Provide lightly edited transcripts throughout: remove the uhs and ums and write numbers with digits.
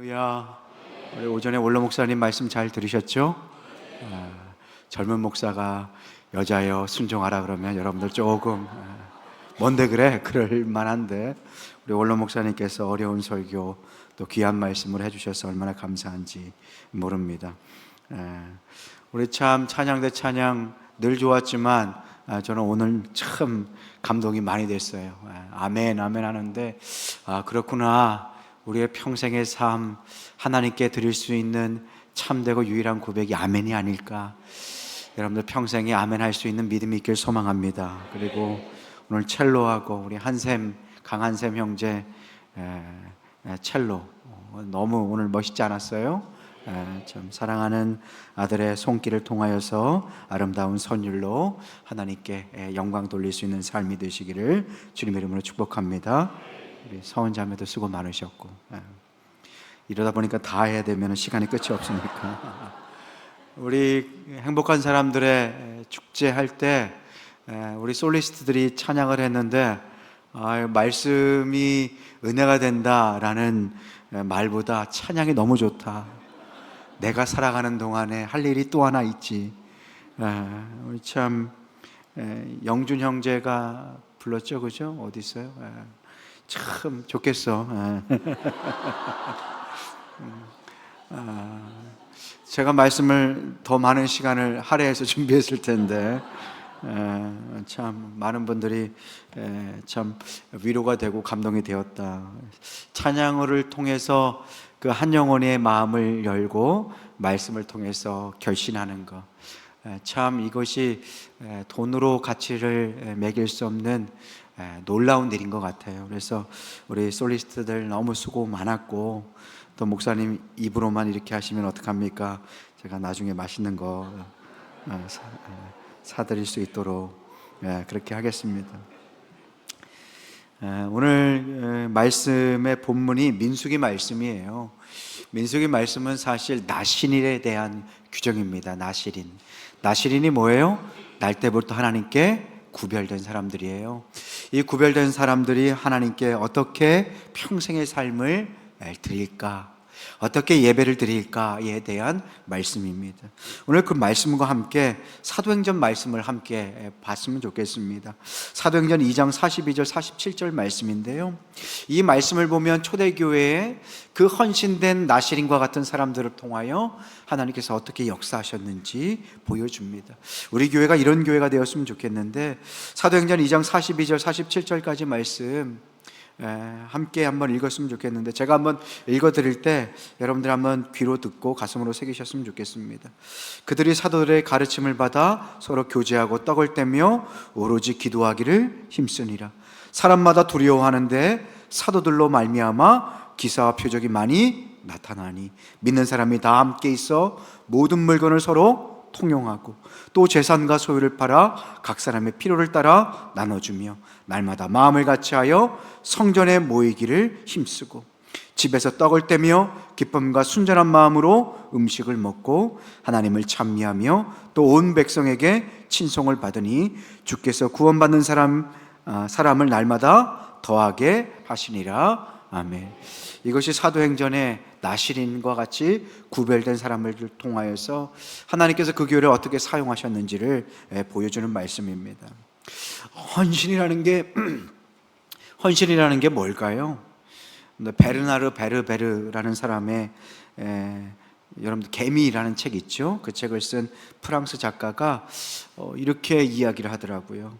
할렐루야. 우리 오전에 원로 목사님 말씀 잘 들으셨죠? 젊은 목사가 여자여 순종하라 그러면 여러분들 조금 뭔데 그래? 그럴 만한데 우리 원로 목사님께서 어려운 설교 또 귀한 말씀을 해주셔서 얼마나 감사한지 모릅니다. 우리 참 찬양 대 찬양 늘 좋았지만 저는 오늘 참 감동이 많이 됐어요. 아멘 아멘 하는데 그렇구나. 우리의 평생의 삶 하나님께 드릴 수 있는 참되고 유일한 고백이 아멘이 아닐까. 여러분들 평생에 아멘 할 수 있는 믿음이 있길 소망합니다. 그리고 오늘 첼로하고 우리 한샘 강한샘 형제 첼로 너무 오늘 멋있지 않았어요? 참 사랑하는 아들의 손길을 통하여서 아름다운 선율로 하나님께 영광 돌릴 수 있는 삶이 되시기를 주님 이름으로 축복합니다. 우리 서은 자매도 수고 많으셨고 이러다 보니까 다 해야 되면 시간이 끝이 없으니까 우리 행복한 사람들의 축제할 때 우리 솔리스트들이 찬양을 했는데 말씀이 은혜가 된다라는 말보다 찬양이 너무 좋다. 내가 살아가는 동안에 할 일이 또 하나 있지. 우리 참 영준 형제가 불렀죠, 그죠? 어디 있어요? 참 좋겠어. 제가 말씀을 더 많은 시간을 할애해서 준비했을 텐데 참 많은 분들이 참 위로가 되고 감동이 되었다. 찬양을 통해서 그 한 영혼의 마음을 열고 말씀을 통해서 결신하는 것, 참 이것이 돈으로 가치를 매길 수 없는 놀라운 일인 것 같아요. 그래서 우리 솔리스트들 너무 수고 많았고 또 목사님 입으로만 이렇게 하시면 어떡합니까? 제가 나중에 맛있는 거 사드릴 수 있도록 그렇게 하겠습니다. 오늘 말씀의 본문이 민수기 말씀이에요. 민수기 말씀은 사실 나실인에 대한 규정입니다. 나실인이 뭐예요? 날 때부터 하나님께 구별된 사람들이에요. 이 구별된 사람들이 하나님께 어떻게 평생의 삶을 드릴까, 어떻게 예배를 드릴까에 대한 말씀입니다. 오늘 그 말씀과 함께 사도행전 말씀을 함께 봤으면 좋겠습니다. 사도행전 2장 42절 47절 말씀인데요, 이 말씀을 보면 초대교회에 그 헌신된 나실인과 같은 사람들을 통하여 하나님께서 어떻게 역사하셨는지 보여줍니다. 우리 교회가 이런 교회가 되었으면 좋겠는데, 사도행전 2장 42절 47절까지 말씀 함께 한번 읽었으면 좋겠는데, 제가 한번 읽어드릴 때 여러분들 한번 귀로 듣고 가슴으로 새기셨으면 좋겠습니다. 그들이 사도들의 가르침을 받아 서로 교제하고 떡을 떼며 오로지 기도하기를 힘쓰니라. 사람마다 두려워하는데 사도들로 말미암아 기사와 표적이 많이 나타나니 믿는 사람이 다 함께 있어 모든 물건을 서로 통용하고 또 재산과 소유를 팔아 각 사람의 필요를 따라 나눠주며 날마다 마음을 같이하여 성전에 모이기를 힘쓰고 집에서 떡을 떼며 기쁨과 순전한 마음으로 음식을 먹고 하나님을 찬미하며 또 온 백성에게 친송을 받으니 주께서 구원받는 사람을 날마다 더하게 하시니라. 아멘. 이것이 사도행전의 나실인과 같이 구별된 사람을 통하여서 하나님께서 그 교회를 어떻게 사용하셨는지를 보여주는 말씀입니다. 헌신이라는 게 뭘까요? 베르나르 베르베르라는 사람의 여러분들 개미라는 책 있죠? 그 책을 쓴 프랑스 작가가 이렇게 이야기를 하더라고요.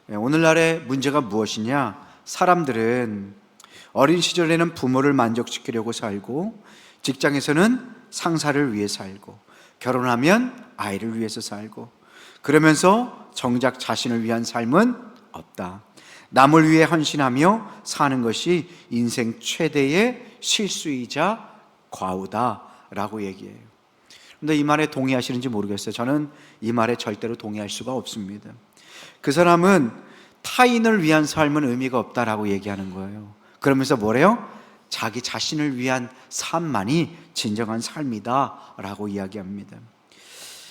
오늘날의 문제가 무엇이냐? 사람들은 어린 시절에는 부모를 만족시키려고 살고, 직장에서는 상사를 위해 살고, 결혼하면 아이를 위해서 살고, 그러면서 정작 자신을 위한 삶은 없다. 남을 위해 헌신하며 사는 것이 인생 최대의 실수이자 과오다라고 얘기해요. 그런데 이 말에 동의하시는지 모르겠어요. 저는 이 말에 절대로 동의할 수가 없습니다. 그 사람은 타인을 위한 삶은 의미가 없다라고 얘기하는 거예요. 그러면서 뭐래요? 자기 자신을 위한 삶만이 진정한 삶이다 라고 이야기합니다.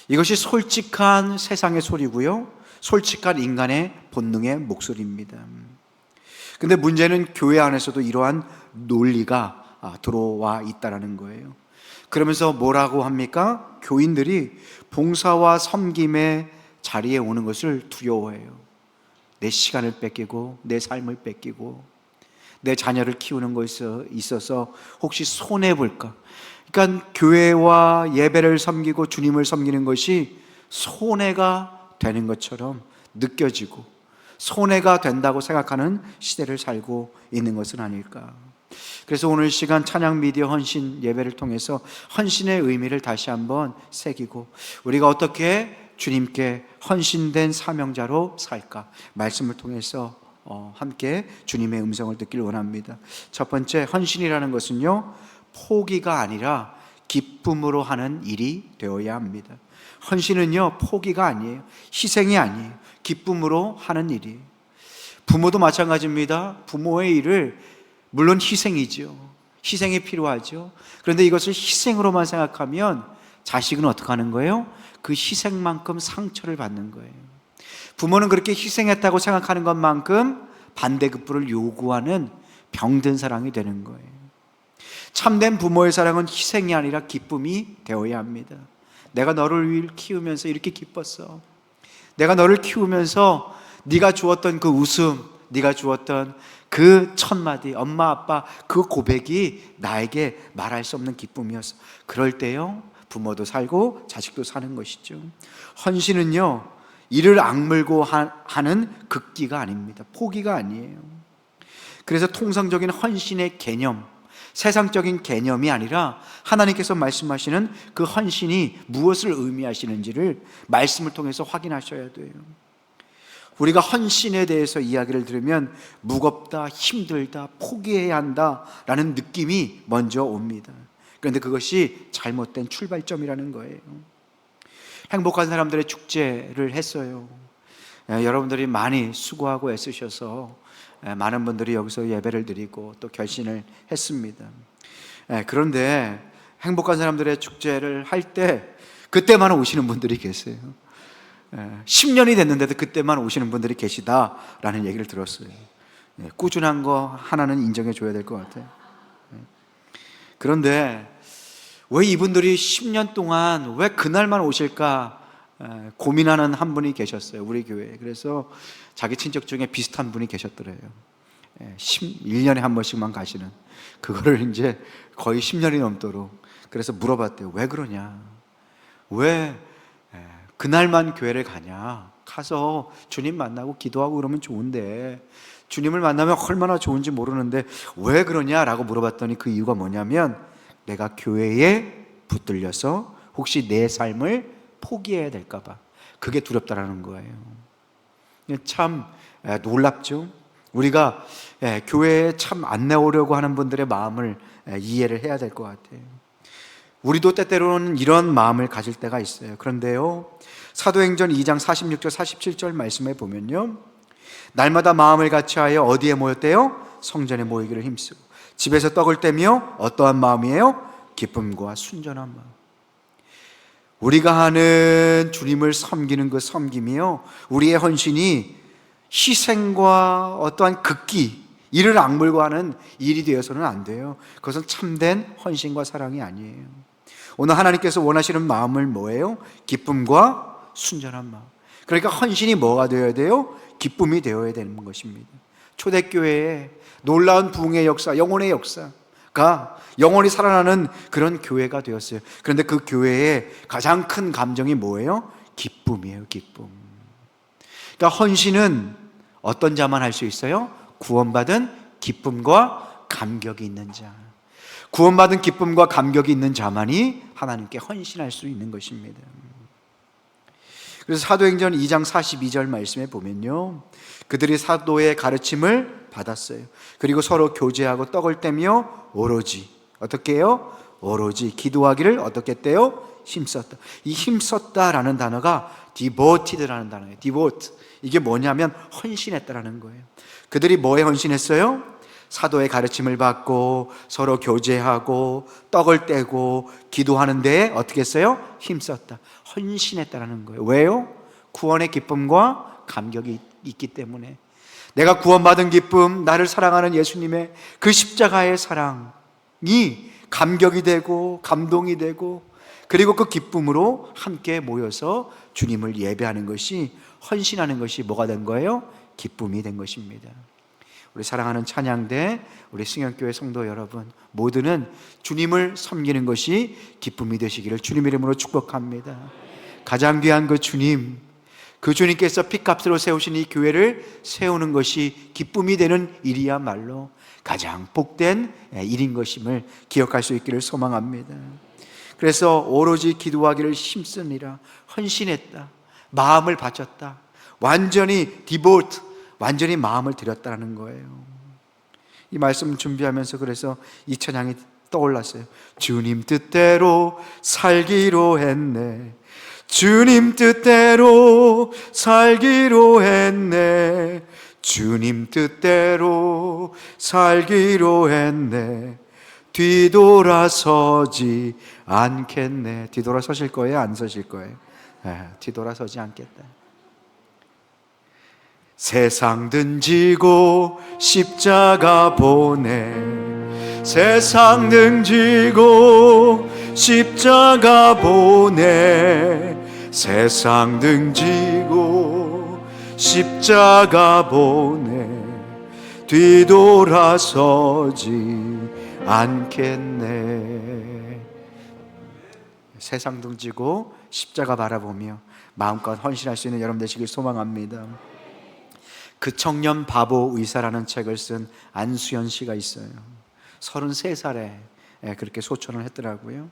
이것이 솔직한 세상의 소리고요, 솔직한 인간의 본능의 목소리입니다. 근데 문제는 교회 안에서도 이러한 논리가 들어와 있다라는 거예요. 그러면서 뭐라고 합니까? 교인들이 봉사와 섬김의 자리에 오는 것을 두려워해요. 내 시간을 뺏기고 내 삶을 뺏기고 내 자녀를 키우는 것에 있어서 혹시 손해볼까? 그러니까 교회와 예배를 섬기고 주님을 섬기는 것이 손해가 되는 것처럼 느껴지고 손해가 된다고 생각하는 시대를 살고 있는 것은 아닐까. 그래서 오늘 시간 찬양 미디어 헌신 예배를 통해서 헌신의 의미를 다시 한번 새기고 우리가 어떻게 주님께 헌신된 사명자로 살까 말씀을 통해서 함께 주님의 음성을 듣기를 원합니다. 첫 번째, 헌신이라는 것은요 포기가 아니라 기쁨으로 하는 일이 되어야 합니다. 헌신은요 포기가 아니에요. 희생이 아니에요. 기쁨으로 하는 일이에요. 부모도 마찬가지입니다. 부모의 일을 물론 희생이죠. 희생이 필요하죠. 그런데 이것을 희생으로만 생각하면 자식은 어떻게 하는 거예요? 그 희생만큼 상처를 받는 거예요. 부모는 그렇게 희생했다고 생각하는 것만큼 반대급부를 요구하는 병든 사랑이 되는 거예요. 참된 부모의 사랑은 희생이 아니라 기쁨이 되어야 합니다. 내가 너를 키우면서 이렇게 기뻤어. 내가 너를 키우면서 네가 주었던 그 웃음, 네가 주었던 그 첫마디 엄마 아빠 그 고백이 나에게 말할 수 없는 기쁨이었어. 그럴 때요 부모도 살고 자식도 사는 것이죠. 헌신은요 이를 악물고 하는 극기가 아닙니다. 포기가 아니에요. 그래서 통상적인 헌신의 개념, 세상적인 개념이 아니라 하나님께서 말씀하시는 그 헌신이 무엇을 의미하시는지를 말씀을 통해서 확인하셔야 돼요. 우리가 헌신에 대해서 이야기를 들으면 무겁다, 힘들다, 포기해야 한다라는 느낌이 먼저 옵니다. 그런데 그것이 잘못된 출발점이라는 거예요. 행복한 사람들의 축제를 했어요. 여러분들이 많이 수고하고 애쓰셔서 많은 분들이 여기서 예배를 드리고 또 결신을 했습니다. 그런데 행복한 사람들의 축제를 할 때 그때만 오시는 분들이 계세요. 10년이 됐는데도 그때만 오시는 분들이 계시다라는 얘기를 들었어요. 꾸준한 거 하나는 인정해 줘야 될 것 같아요. 그런데 왜 이분들이 10년 동안 왜 그날만 오실까 고민하는 한 분이 계셨어요. 우리 교회에. 그래서 자기 친척 중에 비슷한 분이 계셨더래요. 1년에 한 번씩만 가시는. 그거를 이제 거의 10년이 넘도록. 그래서 물어봤대요. 왜 그러냐? 왜 그날만 교회를 가냐? 가서 주님 만나고 기도하고 그러면 좋은데 주님을 만나면 얼마나 좋은지 모르는데 왜 그러냐라고 물어봤더니 그 이유가 뭐냐면 내가 교회에 붙들려서 혹시 내 삶을 포기해야 될까 봐 그게 두렵다라는 거예요. 참 놀랍죠. 우리가 교회에 참 안 나오려고 하는 분들의 마음을 이해를 해야 될 것 같아요. 우리도 때때로는 이런 마음을 가질 때가 있어요. 그런데요 사도행전 2장 46절 47절 말씀에 보면요 날마다 마음을 같이하여 어디에 모였대요? 성전에 모이기를 힘쓰고 집에서 떡을 떼며 어떠한 마음이에요? 기쁨과 순전한 마음. 우리가 하는 주님을 섬기는 그 섬김이요 우리의 헌신이 희생과 어떠한 극기 이를 악물고 하는 일이 되어서는 안 돼요. 그것은 참된 헌신과 사랑이 아니에요. 오늘 하나님께서 원하시는 마음을 뭐예요? 기쁨과 순전한 마음. 그러니까 헌신이 뭐가 되어야 돼요? 기쁨이 되어야 되는 것입니다. 초대교회에 놀라운 부흥의 역사, 영혼의 역사가 영원히 살아나는 그런 교회가 되었어요. 그런데 그 교회의 가장 큰 감정이 뭐예요? 기쁨이에요. 기쁨. 그러니까 헌신은 어떤 자만 할 수 있어요? 구원받은 기쁨과 감격이 있는 자. 구원받은 기쁨과 감격이 있는 자만이 하나님께 헌신할 수 있는 것입니다. 그래서 사도행전 2장 42절 말씀에 보면요 그들이 사도의 가르침을 받았어요. 그리고 서로 교제하고 떡을 떼며 오로지 어떻게 해요? 오로지 기도하기를 어떻게 했대요? 힘썼다. 이 힘썼다라는 단어가 devoted라는 단어예요. devote. 이게 뭐냐면 헌신했다라는 거예요. 그들이 뭐에 헌신했어요? 사도의 가르침을 받고 서로 교제하고 떡을 떼고 기도하는 데에 어떻게 했어요? 힘썼다. 헌신했다라는 거예요. 왜요? 구원의 기쁨과 감격이 있기 때문에. 내가 구원받은 기쁨, 나를 사랑하는 예수님의 그 십자가의 사랑, 감격이 되고 감동이 되고, 그리고 그 기쁨으로 함께 모여서 주님을 예배하는 것이, 헌신하는 것이 뭐가 된 거예요? 기쁨이 된 것입니다. 우리 사랑하는 찬양대, 우리 승현교회 성도 여러분, 모두는 주님을 섬기는 것이 기쁨이 되시기를 주님 이름으로 축복합니다. 가장 귀한 그 주님, 그 주님께서 피값으로 세우신 이 교회를 세우는 것이 기쁨이 되는 일이야말로 가장 복된 일인 것임을 기억할 수 있기를 소망합니다. 그래서 오로지 기도하기를 힘쓰니라, 헌신했다, 마음을 바쳤다, 완전히 디보트, 완전히 마음을 들였다는 거예요. 이 말씀 준비하면서 그래서 이 찬양이 떠올랐어요. 주님 뜻대로 살기로 했네, 주님 뜻대로 살기로 했네, 주님 뜻대로 살기로 했네, 뒤돌아서지 않겠네. 뒤돌아서실 거예요? 안 서실 거예요? 뒤돌아서지 않겠다. 세상 등지고 십자가 보내, 세상 등지고 십자가 보내, 세상 등지고 십자가 보내, 뒤돌아서지 않겠네. 세상 등지고 십자가 바라보며 마음껏 헌신할 수 있는 여러분 되시길 소망합니다. 그 청년 바보 의사라는 책을 쓴 안수연 씨가 있어요. 33살에 그렇게 소천을 했더라고요.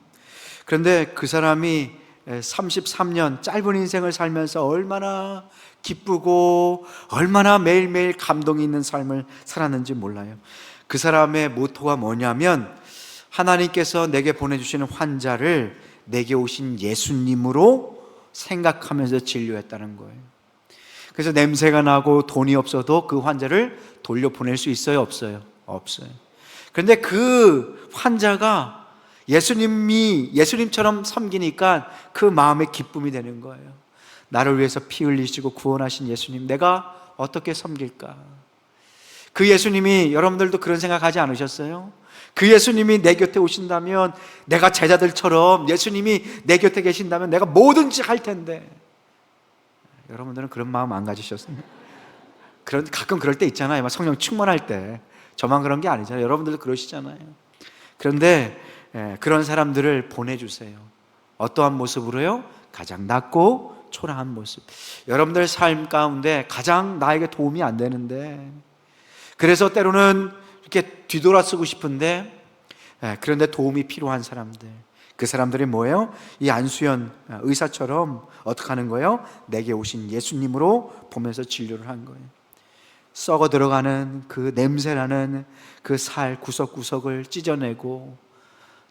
그런데 그 사람이 33년 짧은 인생을 살면서 얼마나 기쁘고 얼마나 매일매일 감동이 있는 삶을 살았는지 몰라요. 그 사람의 모토가 뭐냐면, 하나님께서 내게 보내주시는 환자를 내게 오신 예수님으로 생각하면서 진료했다는 거예요. 그래서 냄새가 나고 돈이 없어도 그 환자를 돌려보낼 수 있어요? 없어요? 없어요. 그런데 그 환자가 예수님처럼 섬기니까 그 마음에 기쁨이 되는 거예요. 나를 위해서 피 흘리시고 구원하신 예수님, 내가 어떻게 섬길까? 그 예수님이, 여러분들도 그런 생각하지 않으셨어요? 그 예수님이 내 곁에 오신다면, 내가 제자들처럼 예수님이 내 곁에 계신다면 내가 뭐든지 할 텐데. 여러분들은 그런 마음 안 가지셨습니까? 가끔 그럴 때 있잖아요. 막 성령 충만할 때. 저만 그런 게 아니잖아요. 여러분들도 그러시잖아요. 그런데 그런 사람들을 보내주세요. 어떠한 모습으로요? 가장 낮고 초라한 모습. 여러분들 삶 가운데 가장 나에게 도움이 안 되는데, 그래서 때로는 이렇게 뒤돌아서고 싶은데, 그런데 도움이 필요한 사람들, 그 사람들이 뭐예요? 이 안수연 의사처럼 어떻게 하는 거예요? 내게 오신 예수님으로 보면서 진료를 한 거예요. 썩어 들어가는 그 냄새나는 그 살 구석구석을 찢어내고,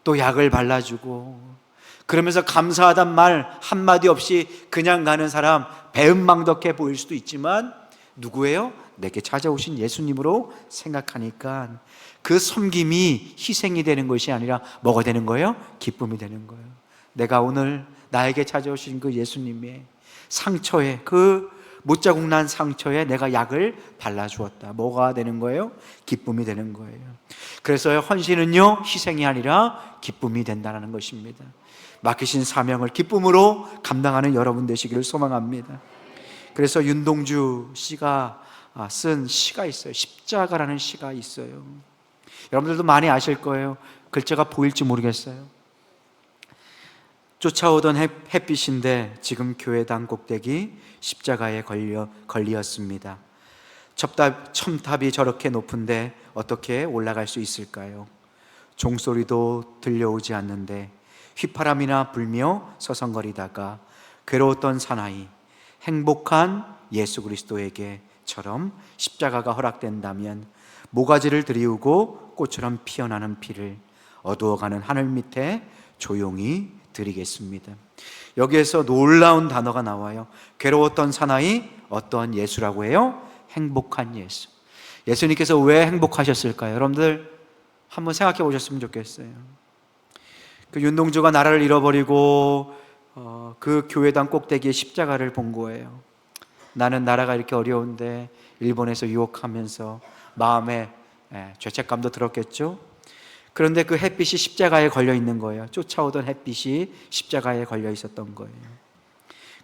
또 약을 발라주고, 그러면서 감사하단 말 한마디 없이 그냥 가는 사람, 배은망덕해 보일 수도 있지만 누구예요? 내게 찾아오신 예수님으로 생각하니까 그 섬김이 희생이 되는 것이 아니라 뭐가 되는 거예요? 기쁨이 되는 거예요. 내가 오늘 나에게 찾아오신 그 예수님의 상처에, 그 못자국 난 상처에 내가 약을 발라주었다. 뭐가 되는 거예요? 기쁨이 되는 거예요. 그래서 헌신은요, 희생이 아니라 기쁨이 된다는 것입니다. 맡기신 사명을 기쁨으로 감당하는 여러분 되시기를 소망합니다. 그래서 윤동주 씨가 쓴 시가 있어요. 십자가라는 시가 있어요. 여러분들도 많이 아실 거예요. 글자가 보일지 모르겠어요. 쫓아오던 햇빛인데 지금 교회당 꼭대기 십자가에 걸리었습니다. 첨탑이 저렇게 높은데 어떻게 올라갈 수 있을까요? 종소리도 들려오지 않는데 휘파람이나 불며 서성거리다가 괴로웠던 사나이, 행복한 예수 그리스도에게처럼 십자가가 허락된다면 모가지를 들이우고 꽃처럼 피어나는 피를 어두워가는 하늘 밑에 조용히 드리겠습니다. 여기에서 놀라운 단어가 나와요. 괴로웠던 사나이, 어떠한 예수라고 해요? 행복한 예수. 예수님께서 왜 행복하셨을까요? 여러분들 한번 생각해 보셨으면 좋겠어요. 그 윤동주가 나라를 잃어버리고 그 교회당 꼭대기에 십자가를 본 거예요. 나는 나라가 이렇게 어려운데 일본에서 유혹하면서 마음에 죄책감도 들었겠죠. 그런데 그 햇빛이 십자가에 걸려 있는 거예요. 쫓아오던 햇빛이 십자가에 걸려 있었던 거예요.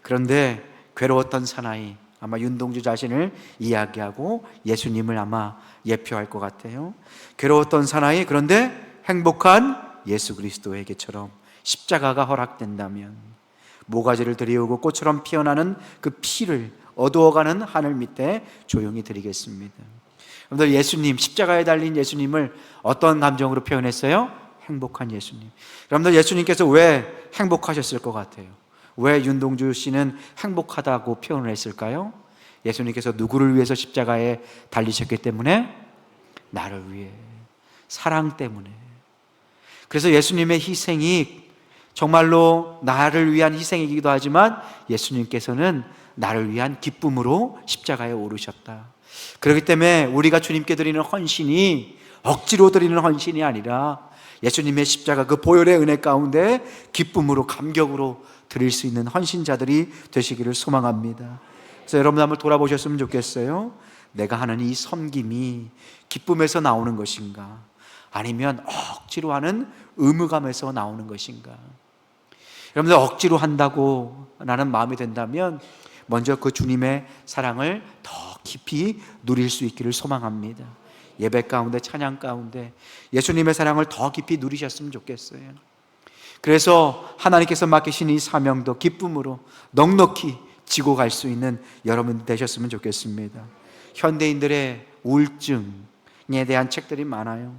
그런데 괴로웠던 사나이, 아마 윤동주 자신을 이야기하고 예수님을 아마 예표할 것 같아요. 괴로웠던 사나이, 그런데 행복한 예수 그리스도에게처럼 십자가가 허락된다면 모가지를 들이우고 꽃처럼 피어나는 그 피를 어두워가는 하늘 밑에 조용히 드리겠습니다. 여러분들, 예수님, 십자가에 달린 예수님을 어떤 감정으로 표현했어요? 행복한 예수님. 여러분들, 예수님께서 왜 행복하셨을 것 같아요? 왜 윤동주 씨는 행복하다고 표현을 했을까요? 예수님께서 누구를 위해서 십자가에 달리셨기 때문에? 나를 위해, 사랑 때문에. 그래서 예수님의 희생이 정말로 나를 위한 희생이기도 하지만 예수님께서는 나를 위한 기쁨으로 십자가에 오르셨다. 그렇기 때문에 우리가 주님께 드리는 헌신이 억지로 드리는 헌신이 아니라 예수님의 십자가 그 보혈의 은혜 가운데 기쁨으로, 감격으로 드릴 수 있는 헌신자들이 되시기를 소망합니다. 그래서 여러분 한번 돌아보셨으면 좋겠어요. 내가 하는 이 섬김이 기쁨에서 나오는 것인가, 아니면 억지로 하는 의무감에서 나오는 것인가. 여러분들, 억지로 한다고 나는 마음이 된다면 먼저 그 주님의 사랑을 더 깊이 누릴 수 있기를 소망합니다. 예배 가운데, 찬양 가운데 예수님의 사랑을 더 깊이 누리셨으면 좋겠어요. 그래서 하나님께서 맡기신 이 사명도 기쁨으로 넉넉히 지고 갈 수 있는 여러분 되셨으면 좋겠습니다. 현대인들의 우울증에 대한 책들이 많아요.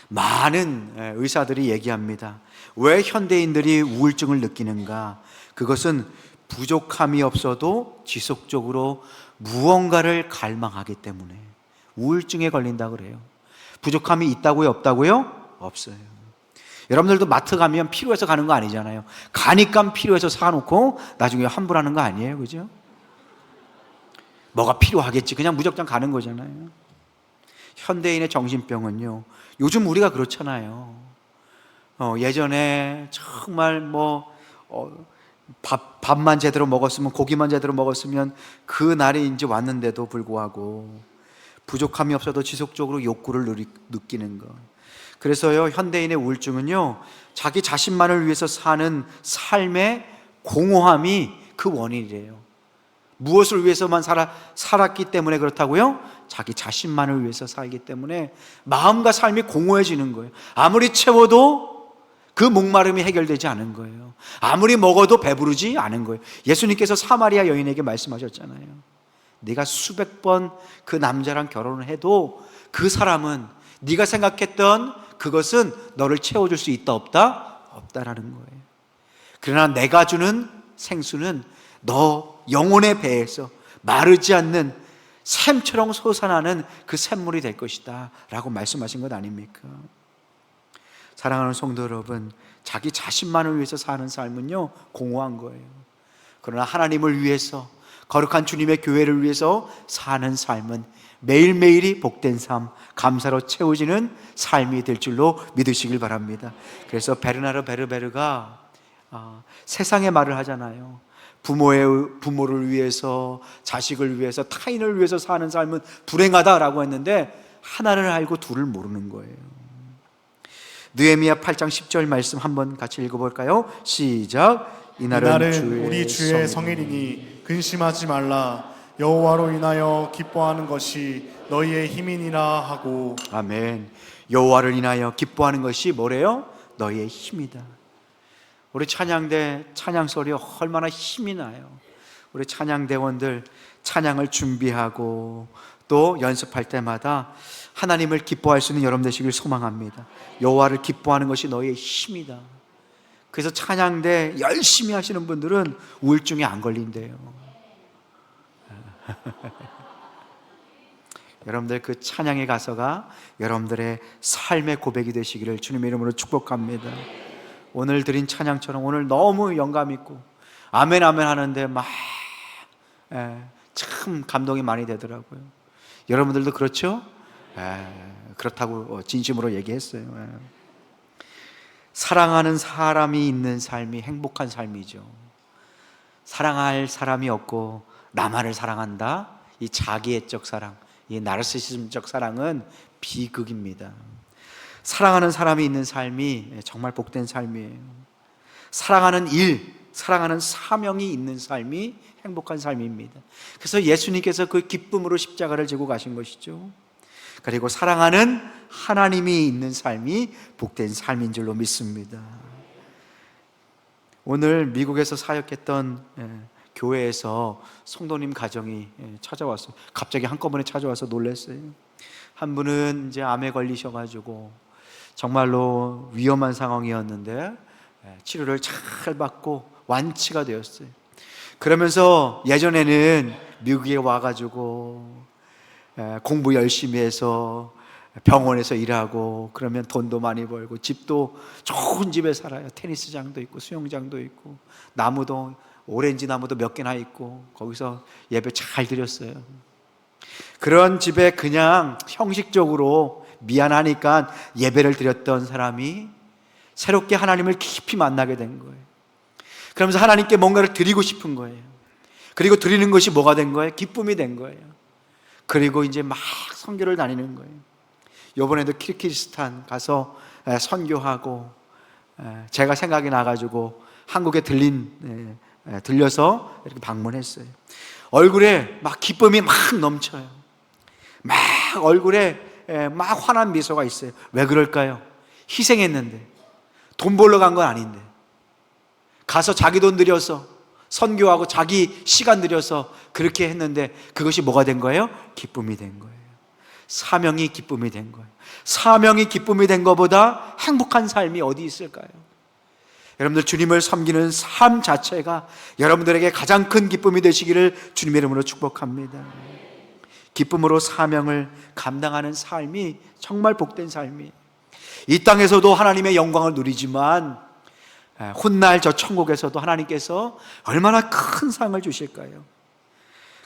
많은 의사들이 얘기합니다. 왜 현대인들이 우울증을 느끼는가? 그것은 부족함이 없어도 지속적으로 무언가를 갈망하기 때문에 우울증에 걸린다고 그래요. 부족함이 있다고요? 없다고요? 없어요. 여러분들도 마트 가면 필요해서 가는 거 아니잖아요. 가니까 필요해서 사놓고 나중에 환불하는 거 아니에요, 그죠? 뭐가 필요하겠지, 그냥 무작정 가는 거잖아요. 현대인의 정신병은요, 요즘 우리가 그렇잖아요. 예전에 정말 밥만 제대로 먹었으면, 고기만 제대로 먹었으면 그 날이 이제 왔는데도 불구하고 부족함이 없어도 지속적으로 욕구를 느끼는 것. 그래서요, 현대인의 우울증은요, 자기 자신만을 위해서 사는 삶의 공허함이 그 원인이래요. 무엇을 위해서만 살았기 때문에 그렇다고요? 자기 자신만을 위해서 살기 때문에 마음과 삶이 공허해지는 거예요. 아무리 채워도 그 목마름이 해결되지 않은 거예요. 아무리 먹어도 배부르지 않은 거예요. 예수님께서 사마리아 여인에게 말씀하셨잖아요. 네가 수백 번 그 남자랑 결혼을 해도 그 사람은 네가 생각했던 그것은 너를 채워줄 수 있다 없다? 없다라는 거예요. 그러나 내가 주는 생수는 너 영혼의 배에서 마르지 않는 샘처럼 솟아나는 그 샘물이 될 것이다 라고 말씀하신 것 아닙니까? 사랑하는 성도 여러분, 자기 자신만을 위해서 사는 삶은요, 공허한 거예요. 그러나 하나님을 위해서, 거룩한 주님의 교회를 위해서 사는 삶은 매일매일이 복된 삶, 감사로 채워지는 삶이 될 줄로 믿으시길 바랍니다. 그래서 베르나르 베르베르가 세상의 말을 하잖아요. 부모를 위해서, 자식을 위해서, 타인을 위해서 사는 삶은 불행하다라고 했는데 하나를 알고 둘을 모르는 거예요. 느헤미야 8장 10절 말씀 한번 같이 읽어볼까요? 시작. 이날은 우리 주의 성일이니 근심하지 말라. 여호와로 인하여 기뻐하는 것이 너희의 힘이니라 하고. 아멘. 여호와를 인하여 기뻐하는 것이 뭐래요? 너희의 힘이다. 우리 찬양대 찬양 소리 얼마나 힘이 나요. 우리 찬양대원들 찬양을 준비하고 또 연습할 때마다 하나님을 기뻐할 수 있는 여러분 되시길 소망합니다. 여호와를 기뻐하는 것이 너희의 힘이다. 그래서 찬양대 열심히 하시는 분들은 우울증에 안 걸린대요. 여러분들 그 찬양의 가서가 여러분들의 삶의 고백이 되시기를 주님의 이름으로 축복합니다. 오늘 드린 찬양처럼 오늘 너무 영감 있고 아멘 아멘 하는데 참 감동이 많이 되더라고요. 여러분들도 그렇죠? 그렇다고 진심으로 얘기했어요. 사랑하는 사람이 있는 삶이 행복한 삶이죠. 사랑할 사람이 없고 나만을 사랑한다, 이 자기애적 사랑, 이 나르시시즘적 사랑은 비극입니다. 사랑하는 사람이 있는 삶이 정말 복된 삶이에요. 사랑하는 일, 사랑하는 사명이 있는 삶이 행복한 삶입니다. 그래서 예수님께서 그 기쁨으로 십자가를 지고 가신 것이죠. 그리고 사랑하는 하나님이 있는 삶이 복된 삶인 줄로 믿습니다. 오늘 미국에서 사역했던 교회에서 성도님 가정이 찾아왔어요. 갑자기 한꺼번에 찾아와서 놀랐어요. 한 분은 이제 암에 걸리셔가지고 정말로 위험한 상황이었는데 치료를 잘 받고 완치가 되었어요. 그러면서 예전에는 미국에 와가지고 공부 열심히 해서 병원에서 일하고 그러면 돈도 많이 벌고 집도 좋은 집에 살아요. 테니스장도 있고 수영장도 있고 나무도 오렌지 나무도 몇 개나 있고 거기서 예배 잘 드렸어요. 그런 집에 그냥 형식적으로 미안하니까 예배를 드렸던 사람이 새롭게 하나님을 깊이 만나게 된 거예요. 그러면서 하나님께 뭔가를 드리고 싶은 거예요. 그리고 드리는 것이 뭐가 된 거예요? 기쁨이 된 거예요. 그리고 이제 막 선교를 다니는 거예요. 이번에도 키르기스탄 가서 선교하고 제가 생각이 나가지고 한국에 들려서 이렇게 방문했어요. 얼굴에 막 기쁨이 막 넘쳐요. 막 얼굴에 막 환한 미소가 있어요. 왜 그럴까요? 희생했는데, 돈 벌러 간 건 아닌데, 가서 자기 돈 들여서 선교하고 자기 시간 들여서 그렇게 했는데 그것이 뭐가 된 거예요? 기쁨이 된 거예요. 사명이 기쁨이 된 거예요. 사명이 기쁨이 된 것보다 행복한 삶이 어디 있을까요? 여러분들 주님을 섬기는 삶 자체가 여러분들에게 가장 큰 기쁨이 되시기를 주님의 이름으로 축복합니다. 기쁨으로 사명을 감당하는 삶이 정말 복된 삶이에요. 이 땅에서도 하나님의 영광을 누리지만 훗날 저 천국에서도 하나님께서 얼마나 큰 상을 주실까요?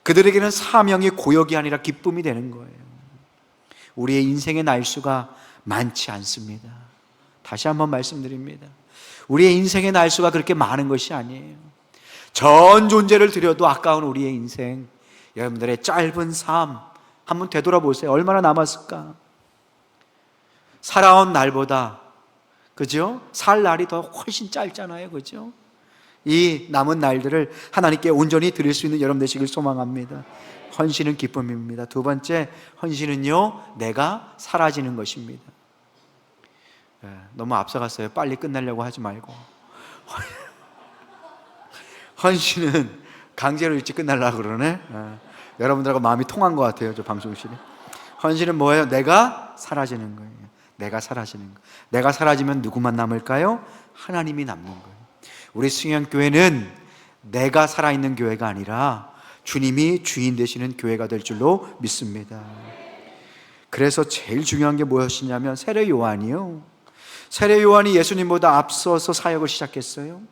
그들에게는 사명이 고역이 아니라 기쁨이 되는 거예요. 우리의 인생의 날수가 많지 않습니다. 다시 한번 말씀드립니다. 우리의 인생의 날수가 그렇게 많은 것이 아니에요. 전 존재를 들여도 아까운 우리의 인생, 여러분들의 짧은 삶 한번 되돌아보세요. 얼마나 남았을까? 살아온 날보다, 그죠? 살 날이 더 훨씬 짧잖아요. 그죠? 이 남은 날들을 하나님께 온전히 드릴 수 있는 여러분 되시길 소망합니다. 헌신은 기쁨입니다. 두 번째, 헌신은요, 내가 사라지는 것입니다. 너무 앞서갔어요. 빨리 끝내려고 하지 말고. 헌신은 강제로 일찍 끝내려고 그러네. 여러분들하고 마음이 통한 것 같아요. 저 방송실이. 헌신은 뭐예요? 내가 사라지는 거예요. 내가 사라지는 거. 내가 사라지면 누구만 남을까요? 하나님이 남는 거예요. 우리 승현교회는 내가 살아있는 교회가 아니라 주님이 주인 되시는 교회가 될 줄로 믿습니다. 그래서 제일 중요한 게 무엇이냐면 세례 요한이요. 세례 요한이 예수님보다 앞서서 사역을 시작했어요.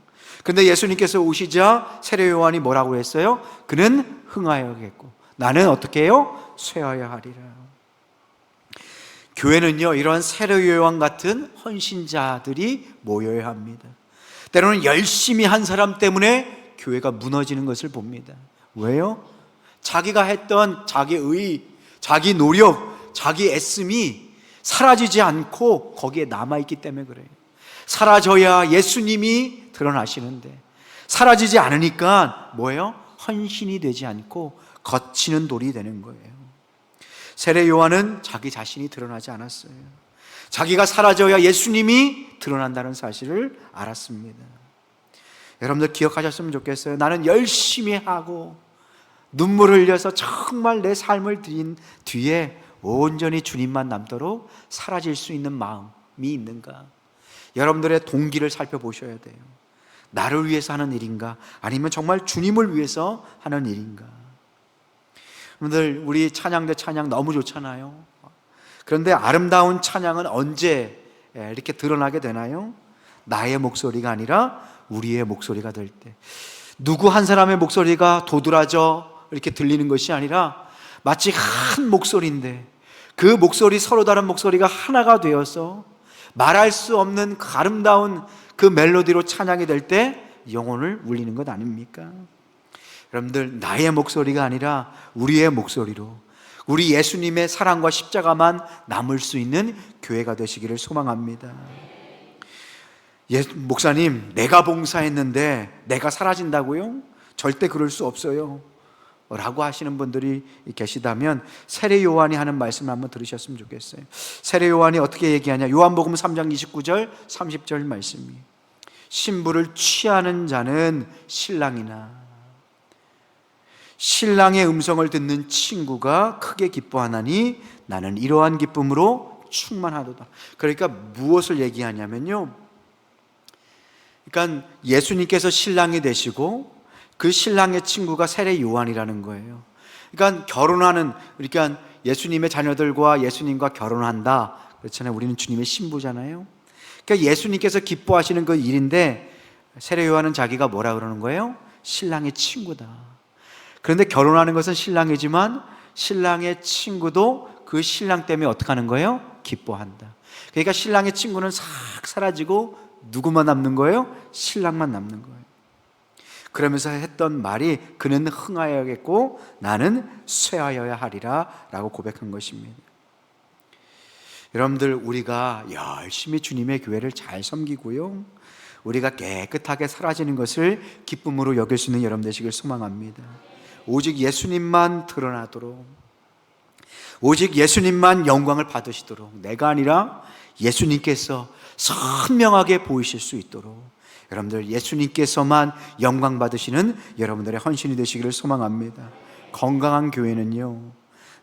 그런데 예수님께서 오시자 세례 요한이 뭐라고 했어요? 그는 흥하여야겠고 나는 어떻게 해요? 쇠하여 하리라. 교회는요, 이런 세례 요한 같은 헌신자들이 모여야 합니다. 때로는 열심히 한 사람 때문에 교회가 무너지는 것을 봅니다. 왜요? 자기가 했던 자기의, 자기 노력, 자기 애씀이 사라지지 않고 거기에 남아있기 때문에 그래요. 사라져야 예수님이 드러나시는데 사라지지 않으니까 뭐예요? 헌신이 되지 않고 거치는 돌이 되는 거예요. 세례 요한은 자기 자신이 드러나지 않았어요. 자기가 사라져야 예수님이 드러난다는 사실을 알았습니다. 여러분들 기억하셨으면 좋겠어요. 나는 열심히 하고 눈물을 흘려서 정말 내 삶을 드린 뒤에 온전히 주님만 남도록 사라질 수 있는 마음이 있는가? 여러분들의 동기를 살펴보셔야 돼요. 나를 위해서 하는 일인가? 아니면 정말 주님을 위해서 하는 일인가? 여러분들 우리 찬양대 찬양 너무 좋잖아요. 그런데 아름다운 찬양은 언제 이렇게 드러나게 되나요? 나의 목소리가 아니라 우리의 목소리가 될 때, 누구 한 사람의 목소리가 도드라져 이렇게 들리는 것이 아니라 마치 한 목소리인데 그 목소리, 서로 다른 목소리가 하나가 되어서 말할 수 없는 그 아름다운 그 멜로디로 찬양이 될 때 영혼을 울리는 것 아닙니까? 여러분들 나의 목소리가 아니라 우리의 목소리로 우리 예수님의 사랑과 십자가만 남을 수 있는 교회가 되시기를 소망합니다. 목사님, 내가 봉사했는데 내가 사라진다고요? 절대 그럴 수 없어요 라고 하시는 분들이 계시다면 세례 요한이 하는 말씀을 한번 들으셨으면 좋겠어요. 세례 요한이 어떻게 얘기하냐? 요한복음 3장 29절 30절 말씀이, 신부를 취하는 자는 신랑이나 신랑의 음성을 듣는 친구가 크게 기뻐하나니 나는 이러한 기쁨으로 충만하도다. 그러니까 무엇을 얘기하냐면요, 그러니까 예수님께서 신랑이 되시고 그 신랑의 친구가 세례 요한이라는 거예요. 그러니까 결혼하는, 그러니까 예수님의 자녀들과 예수님과 결혼한다 그렇잖아요. 우리는 주님의 신부잖아요. 그러니까 예수님께서 기뻐하시는 그 일인데 세례 요한은 자기가 뭐라 그러는 거예요? 신랑의 친구다. 그런데 결혼하는 것은 신랑이지만 신랑의 친구도 그 신랑 때문에 어떻게 하는 거예요? 기뻐한다. 그러니까 신랑의 친구는 싹 사라지고 누구만 남는 거예요? 신랑만 남는 거예요. 그러면서 했던 말이, 그는 흥하여야겠고 나는 쇠하여야 하리라 라고 고백한 것입니다. 여러분들, 우리가 열심히 주님의 교회를 잘 섬기고요, 우리가 깨끗하게 사라지는 것을 기쁨으로 여길 수 있는 여러분 되시길 소망합니다. 오직 예수님만 드러나도록, 오직 예수님만 영광을 받으시도록, 내가 아니라 예수님께서 선명하게 보이실 수 있도록 여러분들 예수님께서만 영광 받으시는 여러분들의 헌신이 되시기를 소망합니다. 건강한 교회는요,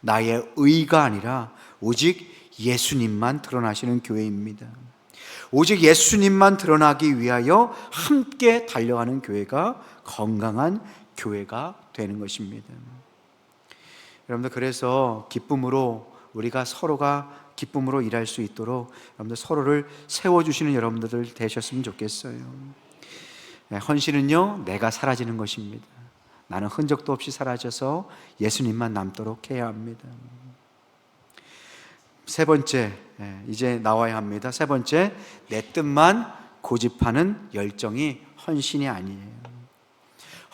나의 의가 아니라 오직 예수님만 드러나시는 교회입니다. 오직 예수님만 드러나기 위하여 함께 달려가는 교회가 건강한 교회가 되는 것입니다. 여러분들, 그래서 기쁨으로, 우리가 서로가 기쁨으로 일할 수 있도록 여러분들 서로를 세워주시는 여러분들 되셨으면 좋겠어요. 헌신은요, 내가 사라지는 것입니다. 나는 흔적도 없이 사라져서 예수님만 남도록 해야 합니다. 세 번째, 이제 나와야 합니다. 세 번째, 내 뜻만 고집하는 열정이 헌신이 아니에요.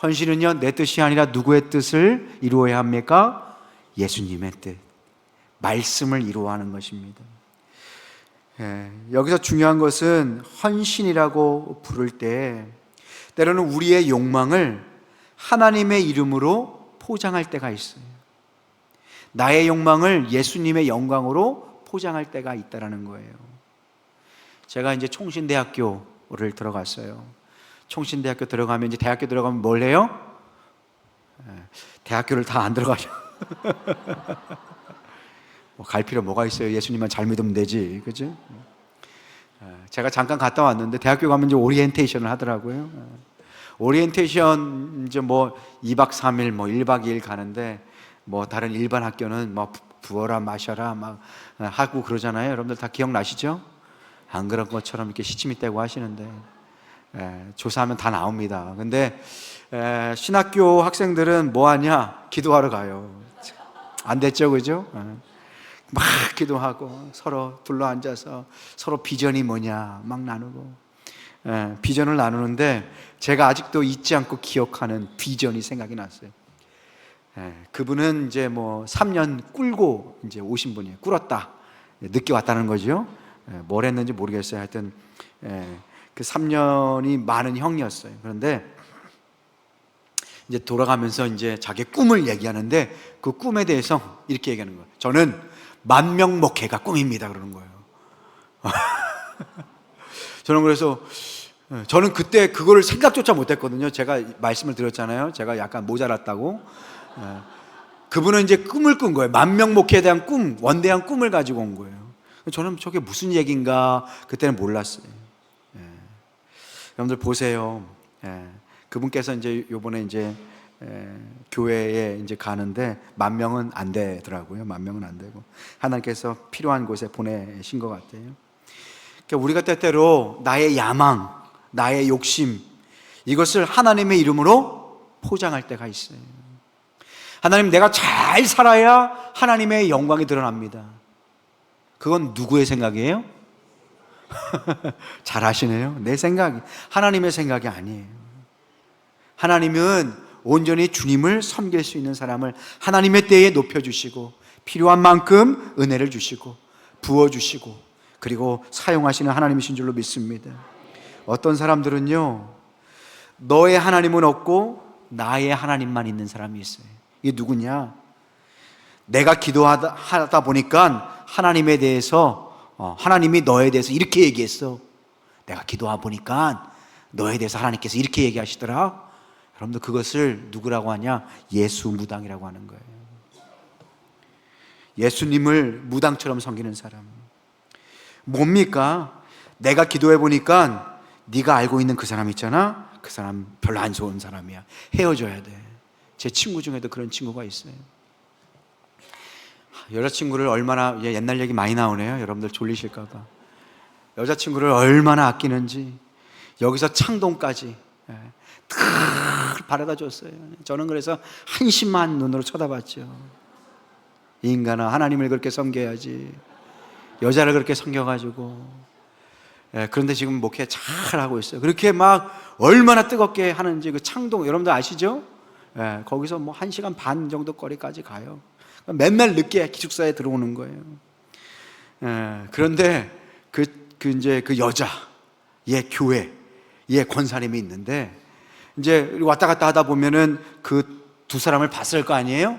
헌신은요, 내 뜻이 아니라 누구의 뜻을 이루어야 합니까? 예수님의 뜻, 말씀을 이루어 하는 것입니다. 여기서 중요한 것은 헌신이라고 부를 때 때로는 우리의 욕망을 하나님의 이름으로 포장할 때가 있어요. 나의 욕망을 예수님의 영광으로 포장할 때가 있다는 거예요. 제가 이제 총신대학교를 들어갔어요. 총신대학교 들어가면, 이제 대학교 들어가면 뭘 해요? 대학교를 다 안 들어가죠. 갈 필요 뭐가 있어요? 예수님만 잘 믿으면 되지, 그죠? 제가 잠깐 갔다 왔는데 대학교 가면 이제 오리엔테이션을 하더라고요. 오리엔테이션 이제 뭐 2박 3일, 뭐 1박 2일 가는데, 뭐 다른 일반 학교는 뭐 부어라 마셔라 막 하고 그러잖아요. 여러분들 다 기억나시죠? 안 그런 것처럼 이렇게 시침이 떼고 하시는데, 조사하면 다 나옵니다. 근데 신학교 학생들은 뭐 하냐? 기도하러 가요. 안 됐죠, 그죠? 막 기도하고 서로 둘러앉아서 서로 비전이 뭐냐 막 나누고, 비전을 나누는데 제가 아직도 잊지 않고 기억하는 비전이 생각이 났어요. 그분은 이제 뭐 3년 꿀고 이제 오신 분이에요. 꿀었다, 늦게 왔다는 거죠. 뭘 했는지 모르겠어요. 하여튼 그 3년이 많은 형이었어요. 그런데 이제 돌아가면서 이제 자기 꿈을 얘기하는데, 그 꿈에 대해서 이렇게 얘기하는 거예요. 저는 10,000명 목회가 꿈입니다, 그러는 거예요. 저는 그래서 저는 그때 그거를 생각조차 못했거든요. 제가 말씀을 드렸잖아요. 제가 약간 모자랐다고. 그분은 이제 꿈을 꾼 거예요. 10,000명 목회에 대한 꿈, 원대한 꿈을 가지고 온 거예요. 저는 저게 무슨 얘기인가 그때는 몰랐어요. 여러분들 보세요. 그분께서 이제 요번에 이제 교회에 이제 가는데 10,000명은 안 되더라고요. 10,000명은 안 되고 하나님께서 필요한 곳에 보내신 것 같아요. 그러니까 우리가 때때로 나의 야망, 나의 욕심, 이것을 하나님의 이름으로 포장할 때가 있어요. 하나님, 내가 잘 살아야 하나님의 영광이 드러납니다. 그건 누구의 생각이에요? 잘 아시네요. 내 생각이, 하나님의 생각이 아니에요. 하나님은 온전히 주님을 섬길 수 있는 사람을 하나님의 때에 높여주시고 필요한 만큼 은혜를 주시고 부어주시고 그리고 사용하시는 하나님이신 줄로 믿습니다. 어떤 사람들은요, 너의 하나님은 없고 나의 하나님만 있는 사람이 있어요. 이게 누구냐? 내가 기도하다 보니까 하나님에 대해서 하나님이 너에 대해서 이렇게 얘기했어. 내가 기도하다 보니까 너에 대해서 하나님께서 이렇게 얘기하시더라. 여러분들 그것을 누구라고 하냐? 예수 무당이라고 하는 거예요. 예수님을 무당처럼 섬기는 사람. 뭡니까? 내가 기도해 보니까 네가 알고 있는 그 사람 있잖아. 그 사람 별로 안 좋은 사람이야. 헤어져야 돼. 제 친구 중에도 그런 친구가 있어요. 여자친구를 얼마나, 옛날 얘기 많이 나오네요. 여러분들 졸리실까 봐. 여자친구를 얼마나 아끼는지 여기서 창동까지 늘 바라다 줬어요. 저는 그래서 한심한 눈으로 쳐다봤죠. 이 인간아, 하나님을 그렇게 섬겨야지. 여자를 그렇게 섬겨가지고. 그런데 지금 목회 잘하고 있어요. 그렇게 막 얼마나 뜨겁게 하는지 그 창동, 여러분들 아시죠? 거기서 뭐 1시간 반 정도 거리까지 가요. 맨날 늦게 기숙사에 들어오는 거예요. 그런데 이제 그 여자, 교회, 권사님이 있는데, 이제 왔다 갔다 하다 보면은 그 두 사람을 봤을 거 아니에요?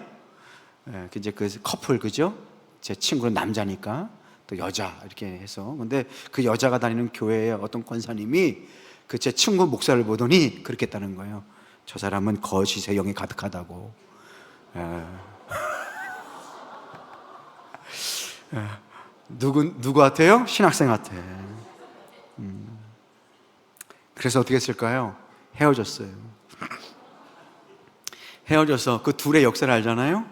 이제 그 커플, 그죠? 제 친구는 남자니까 또 여자 이렇게 해서. 근데 그 여자가 다니는 교회에 어떤 권사님이 그 제 친구 목사를 보더니 그렇게 했다는 거예요. 저 사람은 거짓의 영이 가득하다고. 누구 같아요? 신학생 같아. 그래서 어떻게 했을까요? 헤어졌어요. 헤어져서 그 둘의 역사를 알잖아요.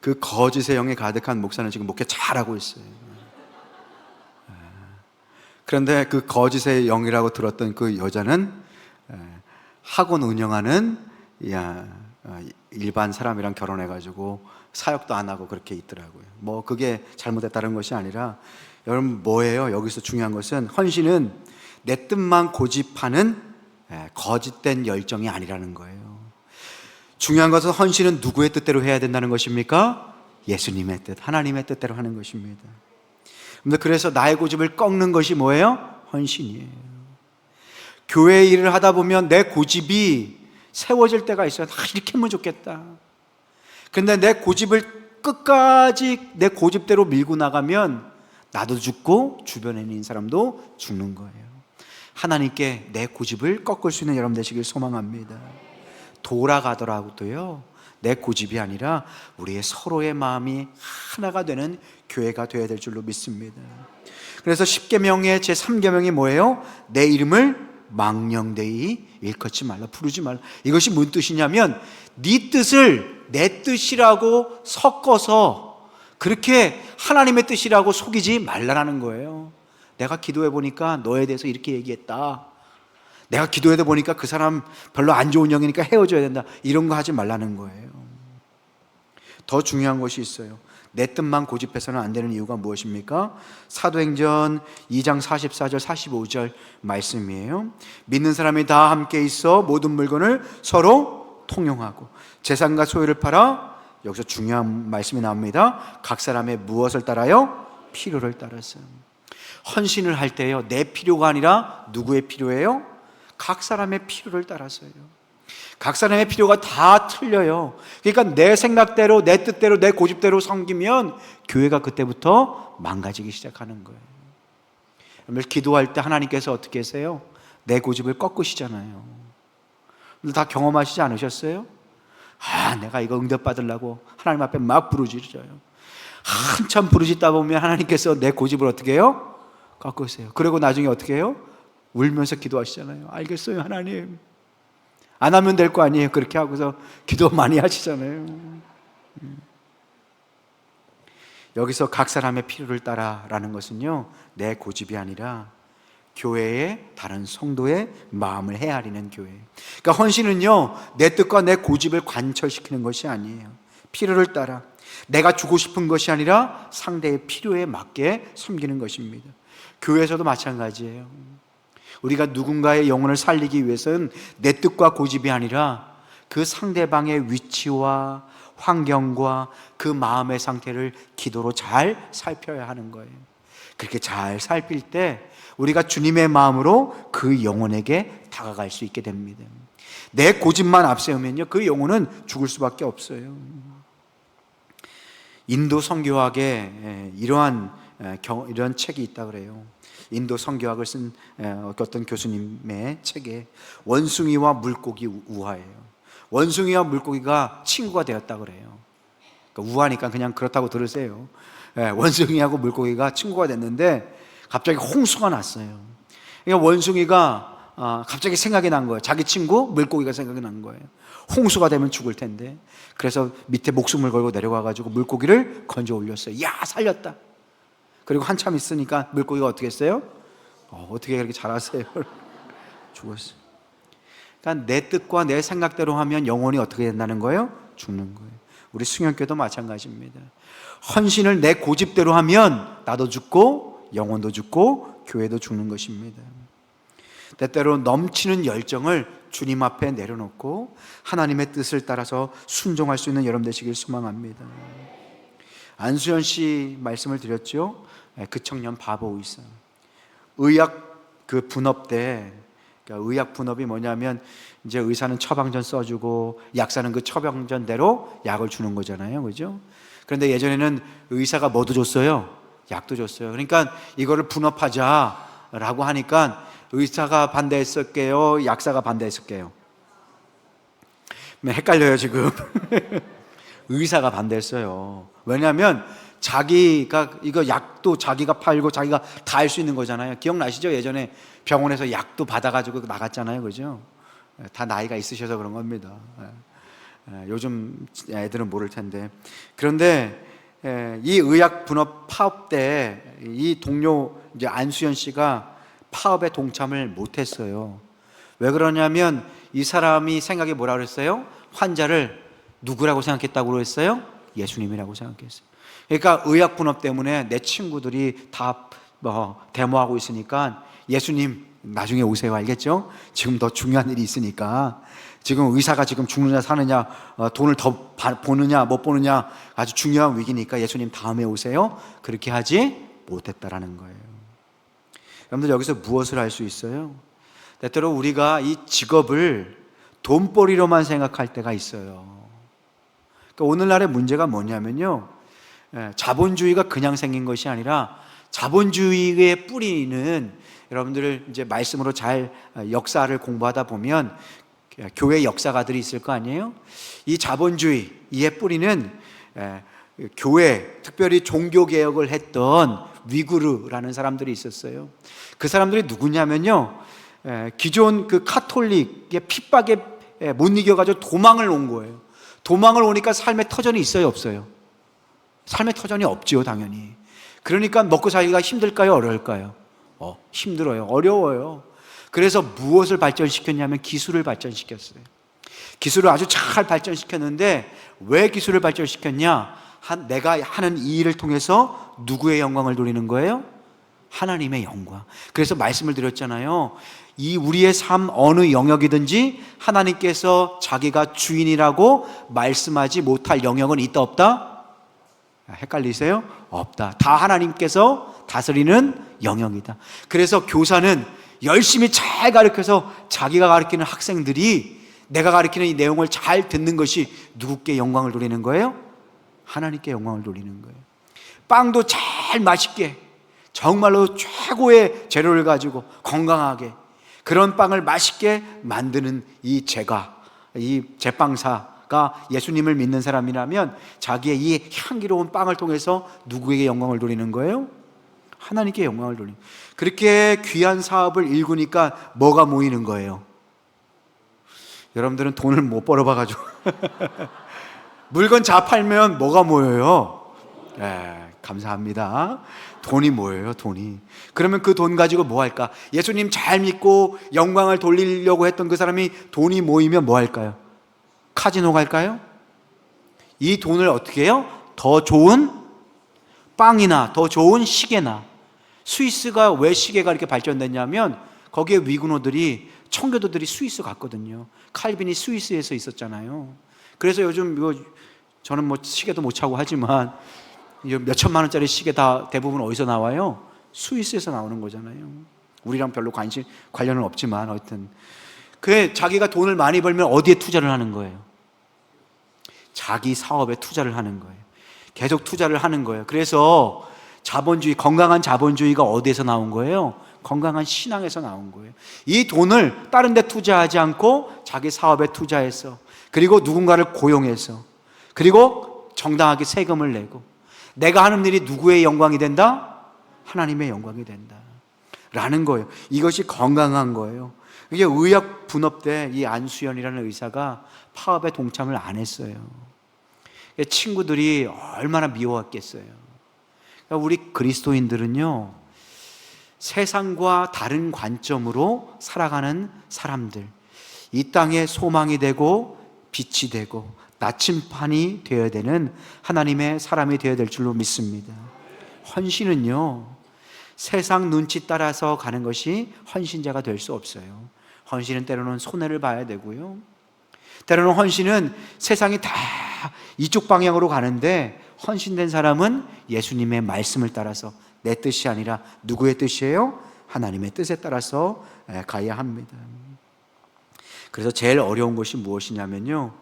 그 거짓의 영이 가득한 목사는 지금 목회 잘하고 있어요. 그런데 그 거짓의 영이라고 들었던 그 여자는 학원 운영하는 일반 사람이랑 결혼해가지고 사역도 안 하고 그렇게 있더라고요. 뭐 그게 잘못했다는 것이 아니라, 여러분 뭐예요? 여기서 중요한 것은 헌신은 내 뜻만 고집하는 거짓된 열정이 아니라는 거예요. 중요한 것은 헌신은 누구의 뜻대로 해야 된다는 것입니까? 예수님의 뜻, 하나님의 뜻대로 하는 것입니다. 그래서 나의 고집을 꺾는 것이 뭐예요? 헌신이에요. 교회 일을 하다 보면 내 고집이 세워질 때가 있어요. 이렇게 하면 좋겠다. 근데 내 고집을 끝까지 내 고집대로 밀고 나가면 나도 죽고 주변에 있는 사람도 죽는 거예요. 하나님께 내 고집을 꺾을 수 있는 여러분 되시길 소망합니다. 돌아가더라도요, 내 고집이 아니라 우리의 서로의 마음이 하나가 되는 교회가 되어야 될 줄로 믿습니다. 그래서 10계명의 제3계명이 뭐예요? 내 이름을 망령되이 일컫지 말라, 부르지 말라. 이것이 무슨 뜻이냐면 네 뜻을 내 뜻이라고 섞어서 그렇게 하나님의 뜻이라고 속이지 말라라는 거예요. 내가 기도해 보니까 너에 대해서 이렇게 얘기했다. 내가 기도해 보니까 그 사람 별로 안 좋은 영이니까 헤어져야 된다. 이런 거 하지 말라는 거예요. 더 중요한 것이 있어요. 내 뜻만 고집해서는 안 되는 이유가 무엇입니까? 사도행전 2장 44절 45절 말씀이에요. 믿는 사람이 다 함께 있어 모든 물건을 서로 통용하고 재산과 소유를 팔아, 여기서 중요한 말씀이 나옵니다. 각 사람의 무엇을 따라요? 필요를 따라서. 헌신을 할 때요, 내 필요가 아니라 누구의 필요예요? 각 사람의 필요를 따라서요. 각 사람의 필요가 다 틀려요. 그러니까 내 생각대로, 내 뜻대로, 내 고집대로 섬기면 교회가 그때부터 망가지기 시작하는 거예요. 여러분, 기도할 때 하나님께서 어떻게 하세요? 내 고집을 꺾으시잖아요. 다 경험하시지 않으셨어요? 내가 이거 응답받으려고 하나님 앞에 막 부르짖어요. 한참 부르짖다 보면 하나님께서 내 고집을 어떻게 해요? 꺾으세요. 그리고 나중에 어떻게 해요? 울면서 기도하시잖아요. 알겠어요, 하나님. 안 하면 될 거 아니에요. 그렇게 하고서 기도 많이 하시잖아요. 여기서 각 사람의 필요를 따라라는 것은요, 내 고집이 아니라 교회의 다른 성도의 마음을 헤아리는 교회. 그러니까 헌신은요, 내 뜻과 내 고집을 관철시키는 것이 아니에요. 필요를 따라 내가 주고 싶은 것이 아니라 상대의 필요에 맞게 섬기는 것입니다. 교회에서도 마찬가지예요. 우리가 누군가의 영혼을 살리기 위해서는 내 뜻과 고집이 아니라 그 상대방의 위치와 환경과 그 마음의 상태를 기도로 잘 살펴야 하는 거예요. 그렇게 잘 살필 때 우리가 주님의 마음으로 그 영혼에게 다가갈 수 있게 됩니다. 내 고집만 앞세우면요, 그 영혼은 죽을 수밖에 없어요. 인도 선교학에 이런 책이 있다 그래요. 인도 선교학을 쓴 어떤 교수님의 책에 원숭이와 물고기 우화예요. 원숭이와 물고기가 친구가 되었다 그래요. 그러니까 우화니까 그냥 그렇다고 들으세요. 원숭이하고 물고기가 친구가 됐는데 갑자기 홍수가 났어요. 그러니까 원숭이가 갑자기 생각이 난 거예요. 자기 친구 물고기가 생각이 난 거예요. 홍수가 되면 죽을 텐데. 그래서 밑에 목숨을 걸고 내려가가지고 물고기를 건져 올렸어요. 야, 살렸다. 그리고 한참 있으니까 물고기가 어떻게 했어요? 어떻게 그렇게 잘하세요? 죽었어요. 그러니까 내 뜻과 내 생각대로 하면 영혼이 어떻게 된다는 거예요? 죽는 거예요. 우리 승연교도 마찬가지입니다. 헌신을 내 고집대로 하면 나도 죽고 영혼도 죽고 교회도 죽는 것입니다. 때때로 넘치는 열정을 주님 앞에 내려놓고 하나님의 뜻을 따라서 순종할 수 있는 여러분 되시길 소망합니다. 안수연 씨 말씀을 드렸죠. 그 청년 바보 의사. 의학 그 분업 때, 그러니까 의학 분업이 뭐냐면 이제 의사는 처방전 써주고 약사는 그 처방전대로 약을 주는 거잖아요, 그죠? 그런데 예전에는 의사가 뭐도 줬어요? 약도 줬어요. 그러니까 이거를 분업하자라고 하니까 의사가 반대했을게요, 약사가 반대했을게요? 헷갈려요 지금. 의사가 반대했어요. 왜냐하면 자기가 이거 약도 자기가 팔고 자기가 다 할 수 있는 거잖아요. 기억나시죠? 예전에 병원에서 약도 받아가지고 나갔잖아요, 그죠? 다 나이가 있으셔서 그런 겁니다. 요즘 애들은 모를 텐데. 그런데 이 의학 분업 파업 때 이 동료 이제 안수연 씨가 파업에 동참을 못했어요. 왜 그러냐면 이 사람이 생각이 뭐라 그랬어요? 환자를 누구라고 생각했다고 그랬어요? 예수님이라고 생각했어요. 그러니까 의학 분업 때문에 내 친구들이 다 데모하고 있으니까 예수님 나중에 오세요, 알겠죠? 지금 더 중요한 일이 있으니까. 지금 의사가 지금 죽느냐 사느냐, 돈을 더 보느냐 못 보느냐 아주 중요한 위기니까 예수님 다음에 오세요. 그렇게 하지 못했다라는 거예요. 여러분들 여기서 무엇을 할 수 있어요? 때때로 우리가 이 직업을 돈벌이로만 생각할 때가 있어요. 그러니까 오늘날의 문제가 뭐냐면요, 자본주의가 그냥 생긴 것이 아니라 자본주의의 뿌리는, 여러분들 이제 말씀으로 잘 역사를 공부하다 보면 교회 역사가들이 있을 거 아니에요? 이 자본주의의 뿌리는 교회, 특별히 종교개혁을 했던 위구르라는 사람들이 있었어요. 그 사람들이 누구냐면요, 기존 그 카톨릭의 핍박에 못 이겨가지고 도망을 온 거예요. 도망을 오니까 삶의 터전이 있어요, 없어요? 삶의 터전이 없지요, 당연히. 그러니까 먹고 살기가 힘들까요, 어려울까요? 힘들어요, 어려워요. 그래서 무엇을 발전시켰냐면 기술을 발전시켰어요. 기술을 아주 잘 발전시켰는데 왜 기술을 발전시켰냐? 내가 하는 이 일을 통해서 누구의 영광을 돌리는 거예요? 하나님의 영광. 그래서 말씀을 드렸잖아요. 이 우리의 삶 어느 영역이든지 하나님께서 자기가 주인이라고 말씀하지 못할 영역은 있다 없다? 헷갈리세요? 없다. 다 하나님께서 다스리는 영역이다. 그래서 교사는 열심히 잘 가르쳐서 자기가 가르치는 학생들이 내가 가르치는 이 내용을 잘 듣는 것이 누구께 영광을 돌리는 거예요? 하나님께 영광을 돌리는 거예요. 빵도 잘 맛있게 정말로 최고의 재료를 가지고 건강하게 그런 빵을 맛있게 만드는 이 제빵사가 예수님을 믿는 사람이라면 자기의 이 향기로운 빵을 통해서 누구에게 영광을 돌리는 거예요? 하나님께 영광을 돌리는 거예요. 그렇게 귀한 사업을 일구니까 뭐가 모이는 거예요? 여러분들은 돈을 못 벌어봐가지고 물건 다 팔면 뭐가 모여요? 감사합니다. 돈이 모여요, 돈이. 그러면 그 돈 가지고 뭐 할까? 예수님 잘 믿고 영광을 돌리려고 했던 그 사람이 돈이 모이면 뭐 할까요? 카지노 갈까요? 이 돈을 어떻게 해요? 더 좋은 빵이나 더 좋은 시계나. 스위스가 왜 시계가 이렇게 발전됐냐면 거기에 위구노들이 청교도들이 스위스 갔거든요. 칼빈이 스위스에서 있었잖아요. 그래서 요즘 저는 뭐 시계도 못 차고 하지만 몇 천만 원짜리 시계 다 대부분 어디서 나와요? 스위스에서 나오는 거잖아요. 우리랑 별로 관련은 없지만 하여튼 그게 자기가 돈을 많이 벌면 어디에 투자를 하는 거예요? 자기 사업에 투자를 하는 거예요. 계속 투자를 하는 거예요. 그래서 자본주의, 건강한 자본주의가 어디에서 나온 거예요? 건강한 신앙에서 나온 거예요. 이 돈을 다른 데 투자하지 않고 자기 사업에 투자해서, 그리고 누군가를 고용해서, 그리고 정당하게 세금을 내고, 내가 하는 일이 누구의 영광이 된다? 하나님의 영광이 된다 라는 거예요. 이것이 건강한 거예요. 이게 의학 분업 때 이 안수연이라는 의사가 파업에 동참을 안 했어요. 친구들이 얼마나 미워했겠어요. 그러니까 우리 그리스도인들은요, 세상과 다른 관점으로 살아가는 사람들, 이 땅에 소망이 되고 빛이 되고 나침판이 되어야 되는 하나님의 사람이 되어야 될 줄로 믿습니다. 헌신은요, 세상 눈치 따라서 가는 것이 헌신자가 될 수 없어요. 헌신은 때로는 손해를 봐야 되고요, 때로는 헌신은 세상이 다 이쪽 방향으로 가는데 헌신된 사람은 예수님의 말씀을 따라서, 내 뜻이 아니라 누구의 뜻이에요? 하나님의 뜻에 따라서 가야 합니다. 그래서 제일 어려운 것이 무엇이냐면요,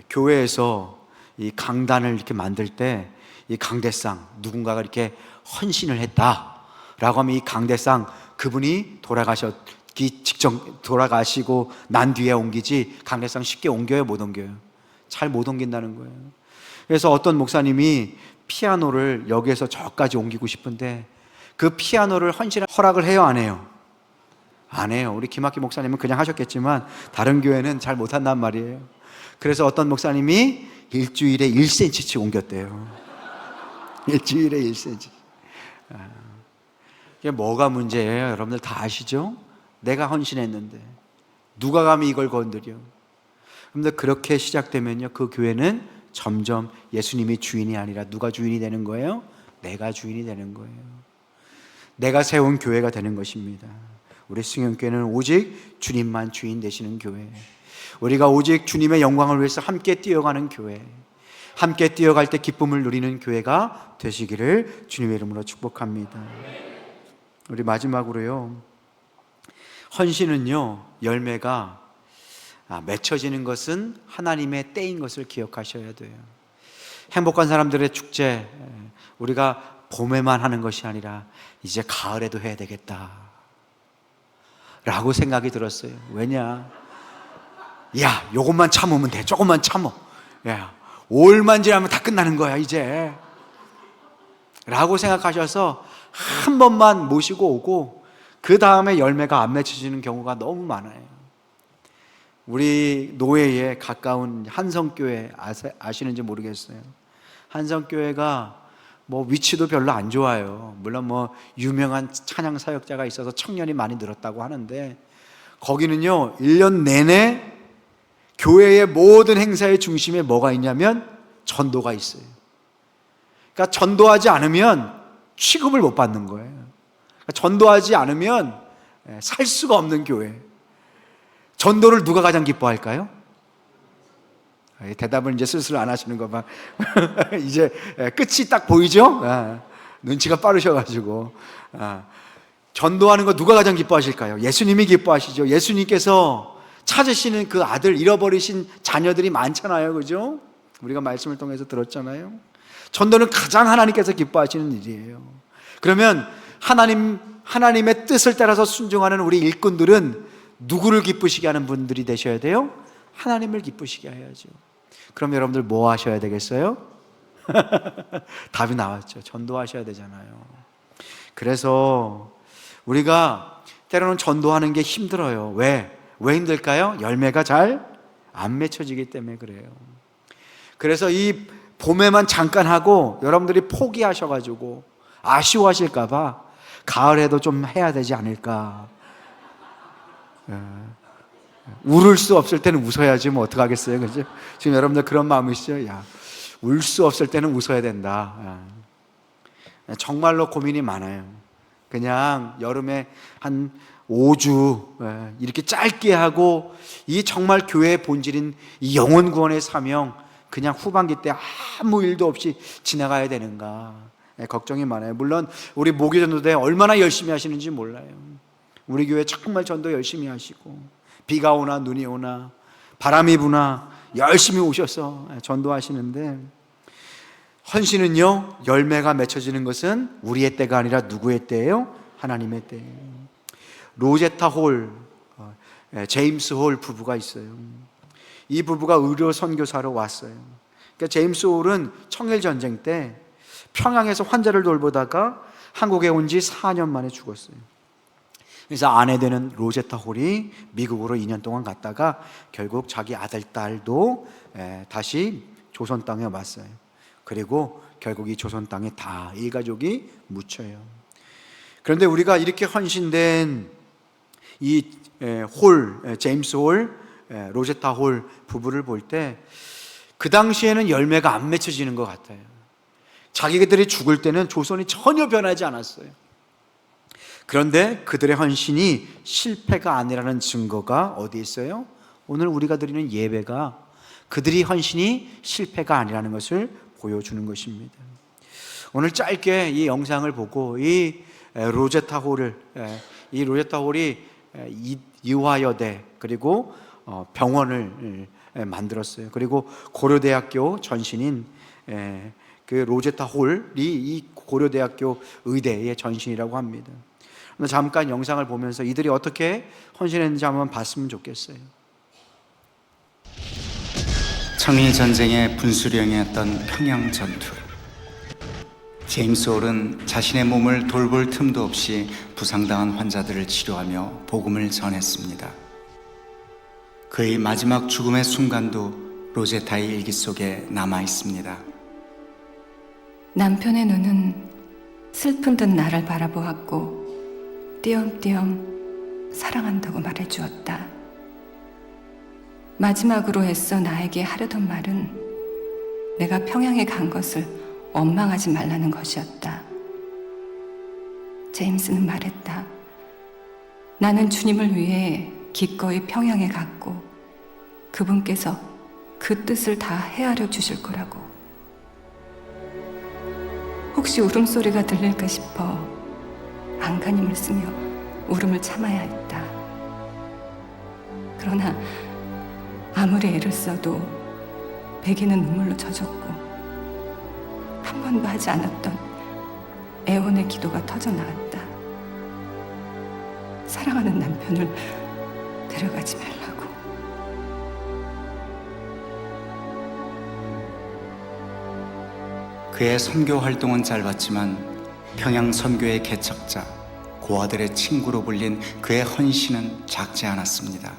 교회에서 이 강단을 이렇게 만들 때 이 강대상, 누군가가 이렇게 헌신을 했다라고 하면 이 강대상, 그분이 돌아가시고 난 뒤에 옮기지, 강대상 쉽게 옮겨요, 못 옮겨요? 잘 못 옮긴다는 거예요. 그래서 어떤 목사님이 피아노를 여기에서 저까지 옮기고 싶은데 그 피아노를 허락을 해요, 안 해요? 안 해요. 우리 김학기 목사님은 그냥 하셨겠지만 다른 교회는 잘 못한단 말이에요. 그래서 어떤 목사님이 일주일에 1cm씩 옮겼대요. 일주일에 1cm. 이게 뭐가 문제예요? 여러분들 다 아시죠? 내가 헌신했는데 누가 감히 이걸 건드려? 그런데 그렇게 시작되면요, 그 교회는 점점 예수님이 주인이 아니라 누가 주인이 되는 거예요? 내가 주인이 되는 거예요. 내가 세운 교회가 되는 것입니다. 우리 승용교회는 오직 주님만 주인 되시는 교회, 우리가 오직 주님의 영광을 위해서 함께 뛰어가는 교회, 함께 뛰어갈 때 기쁨을 누리는 교회가 되시기를 주님의 이름으로 축복합니다. 우리 마지막으로요, 헌신은요, 열매가 맺혀지는 것은 하나님의 때인 것을 기억하셔야 돼요. 행복한 사람들의 축제, 우리가 봄에만 하는 것이 아니라 이제 가을에도 해야 되겠다 라고 생각이 들었어요. 왜냐? 야, 요것만 참으면 돼. 조금만 참어. 야, 5월만 지나면 다 끝나는 거야 이제 라고 생각하셔서 한 번만 모시고 오고 그 다음에 열매가 안 맺혀지는 경우가 너무 많아요. 우리 노회에 가까운 한성교회 아시는지 모르겠어요. 한성교회가 뭐 위치도 별로 안 좋아요. 물론 뭐 유명한 찬양 사역자가 있어서 청년이 많이 늘었다고 하는데, 거기는요 1년 내내 교회의 모든 행사의 중심에 뭐가 있냐면 전도가 있어요. 그러니까 전도하지 않으면 취급을 못 받는 거예요. 그러니까 전도하지 않으면 살 수가 없는 교회. 전도를 누가 가장 기뻐할까요? 대답을 이제 슬슬 안 하시는 거 봐. 이제 끝이 딱 보이죠? 눈치가 빠르셔가지고. 전도하는 거 누가 가장 기뻐하실까요? 예수님이 기뻐하시죠. 예수님께서 찾으시는 그 아들, 잃어버리신 자녀들이 많잖아요, 그죠? 우리가 말씀을 통해서 들었잖아요. 전도는 가장 하나님께서 기뻐하시는 일이에요. 그러면 하나님의 뜻을 따라서 순종하는 우리 일꾼들은 누구를 기쁘시게 하는 분들이 되셔야 돼요? 하나님을 기쁘시게 해야죠. 그럼 여러분들 뭐 하셔야 되겠어요? 답이 나왔죠. 전도하셔야 되잖아요. 그래서 우리가 때로는 전도하는 게 힘들어요. 왜 힘들까요? 열매가 잘 안 맺혀지기 때문에 그래요. 그래서 이 봄에만 잠깐 하고 여러분들이 포기하셔가지고 아쉬워하실까봐 가을에도 좀 해야 되지 않을까. 울을 수 없을 때는 웃어야지 뭐 어떡하겠어요, 그죠? 지금 여러분들 그런 마음이시죠? 야, 울 수 없을 때는 웃어야 된다. 정말로 고민이 많아요. 그냥 여름에 한 5주 이렇게 짧게 하고 이 정말 교회의 본질인 이 영혼 구원의 사명 그냥 후반기 때 아무 일도 없이 지나가야 되는가 걱정이 많아요. 물론 우리 모교 전도대 얼마나 열심히 하시는지 몰라요. 우리 교회 정말 전도 열심히 하시고 비가 오나 눈이 오나 바람이 부나 열심히 오셔서 전도하시는데 헌신은요 열매가 맺혀지는 것은 우리의 때가 아니라 누구의 때예요? 하나님의 때예요. 로제타 홀, 제임스 홀 부부가 있어요. 이 부부가 의료 선교사로 왔어요. 그러니까 제임스 홀은 청일 전쟁 때 평양에서 환자를 돌보다가 한국에 온 지 4년 만에 죽었어요. 그래서 아내 되는 로제타 홀이 미국으로 2년 동안 갔다가 결국 자기 아들, 딸도 다시 조선 땅에 왔어요. 그리고 결국 이 조선 땅에 다 일가족이 묻혀요. 그런데 우리가 이렇게 헌신된 이 제임스 홀, 로제타 홀 부부를 볼 때 그 당시에는 열매가 안 맺혀지는 것 같아요. 자기들이 죽을 때는 조선이 전혀 변하지 않았어요. 그런데 그들의 헌신이 실패가 아니라는 증거가 어디 있어요? 오늘 우리가 드리는 예배가 그들이 헌신이 실패가 아니라는 것을 보여주는 것입니다. 오늘 짧게 이 영상을 보고 이 로제타 홀이 이화여대 그리고 병원을 만들었어요. 그리고 고려대학교 전신인 그 로제타 홀이 이 고려대학교 의대의 전신이라고 합니다. 잠깐 영상을 보면서 이들이 어떻게 헌신했는지 한번 봤으면 좋겠어요. 청일 전쟁의 분수령이었던 평양 전투. 제임스 홀은 자신의 몸을 돌볼 틈도 없이 부상당한 환자들을 치료하며 복음을 전했습니다. 그의 마지막 죽음의 순간도 로제타의 일기 속에 남아 있습니다. 남편의 눈은 슬픈 듯 나를 바라보았고 띄엄띄엄 사랑한다고 말해주었다. 마지막으로 애써 나에게 하려던 말은 내가 평양에 간 것을 원망하지 말라는 것이었다. 제임스는 말했다. 나는 주님을 위해 기꺼이 평양에 갔고 그분께서 그 뜻을 다 헤아려 주실 거라고. 혹시 울음소리가 들릴까 싶어 안간힘을 쓰며 울음을 참아야 했다. 그러나 아무리 애를 써도 베개는 눈물로 젖었고 한 번도 하지 않았던 애원의 기도가 터져나왔다. 사랑하는 남편을 데려가지 말라고. 그의 선교 활동은 짧았지만 평양 선교의 개척자, 고아들의 친구로 불린 그의 헌신은 작지 않았습니다.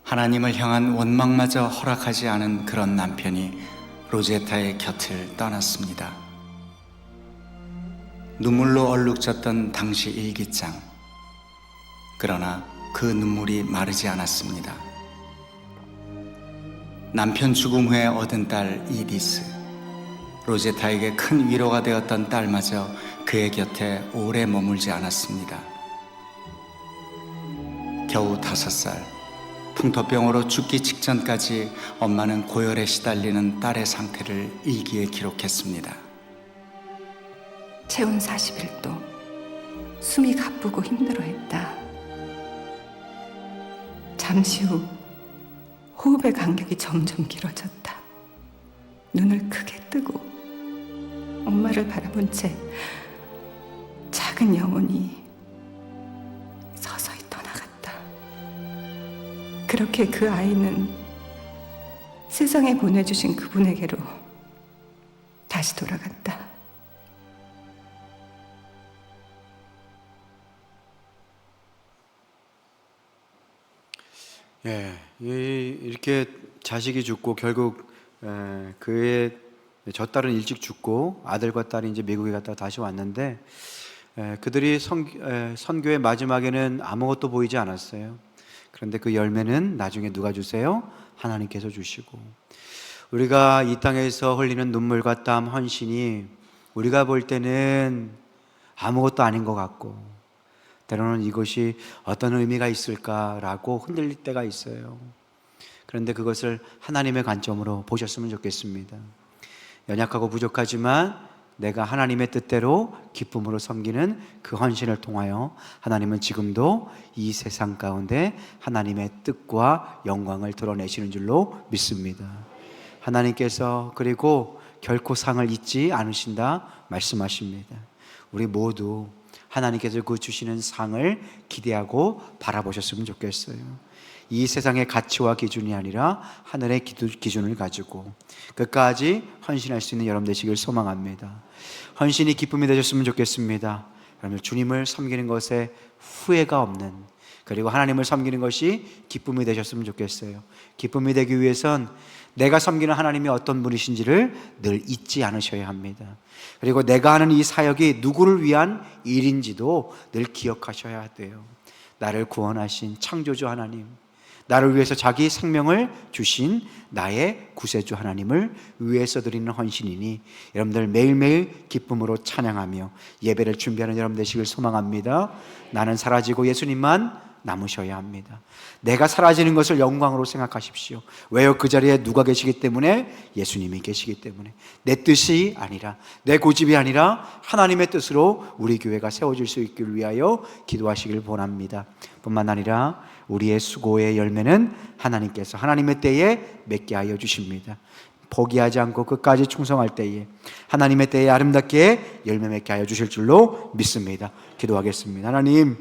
하나님을 향한 원망마저 허락하지 않은 그런 남편이 로제타의 곁을 떠났습니다. 눈물로 얼룩졌던 당시 일기장. 그러나 그 눈물이 마르지 않았습니다. 남편 죽음 후에 얻은 딸 이디스. 로제타에게 큰 위로가 되었던 딸마저 그의 곁에 오래 머물지 않았습니다. 겨우 5살, 풍토병으로 죽기 직전까지 엄마는 고열에 시달리는 딸의 상태를 일기에 기록했습니다. 체온 41도, 숨이 가쁘고 힘들어했다. 잠시 후 호흡의 간격이 점점 길어졌다. 눈을 크게 뜨고 엄마를 바라본 채 작은 영혼이 서서히 떠나갔다. 그렇게 그 아이는 세상에 보내주신 그분에게로 다시 돌아갔다. 이렇게 자식이 죽고 결국 그의 저 딸은 일찍 죽고 아들과 딸이 이제 미국에 갔다가 다시 왔는데 그들이 선교의 마지막에는 아무것도 보이지 않았어요. 그런데 그 열매는 나중에 누가 주세요? 하나님께서 주시고, 우리가 이 땅에서 흘리는 눈물과 땀, 헌신이 우리가 볼 때는 아무것도 아닌 것 같고 때로는 이것이 어떤 의미가 있을까라고 흔들릴 때가 있어요. 그런데 그것을 하나님의 관점으로 보셨으면 좋겠습니다. 연약하고 부족하지만 내가 하나님의 뜻대로 기쁨으로 섬기는 그 헌신을 통하여 하나님은 지금도 이 세상 가운데 하나님의 뜻과 영광을 드러내시는 줄로 믿습니다. 하나님께서 그리고 결코 상을 잊지 않으신다 말씀하십니다. 우리 모두 하나님께서 그 주시는 상을 기대하고 바라보셨으면 좋겠어요. 이 세상의 가치와 기준이 아니라 하늘의 기준을 가지고 끝까지 헌신할 수 있는 여러분 되시길 소망합니다. 헌신이 기쁨이 되셨으면 좋겠습니다. 여러분, 주님을 섬기는 것에 후회가 없는, 그리고 하나님을 섬기는 것이 기쁨이 되셨으면 좋겠어요. 기쁨이 되기 위해선 내가 섬기는 하나님이 어떤 분이신지를 늘 잊지 않으셔야 합니다. 그리고 내가 하는 이 사역이 누구를 위한 일인지도 늘 기억하셔야 돼요. 나를 구원하신 창조주 하나님, 나를 위해서 자기 생명을 주신 나의 구세주 하나님을 위해서 드리는 헌신이니 여러분들 매일매일 기쁨으로 찬양하며 예배를 준비하는 여러분 되시길 소망합니다. 나는 사라지고 예수님만 남으셔야 합니다. 내가 사라지는 것을 영광으로 생각하십시오. 왜요? 그 자리에 누가 계시기 때문에? 예수님이 계시기 때문에. 내 뜻이 아니라, 내 고집이 아니라 하나님의 뜻으로 우리 교회가 세워질 수 있기를 위하여 기도하시길 원합니다. 뿐만 아니라 우리의 수고의 열매는 하나님께서 하나님의 때에 맺게 하여 주십니다. 포기하지 않고 끝까지 충성할 때에 하나님의 때에 아름답게 열매 맺게 하여 주실 줄로 믿습니다. 기도하겠습니다. 하나님,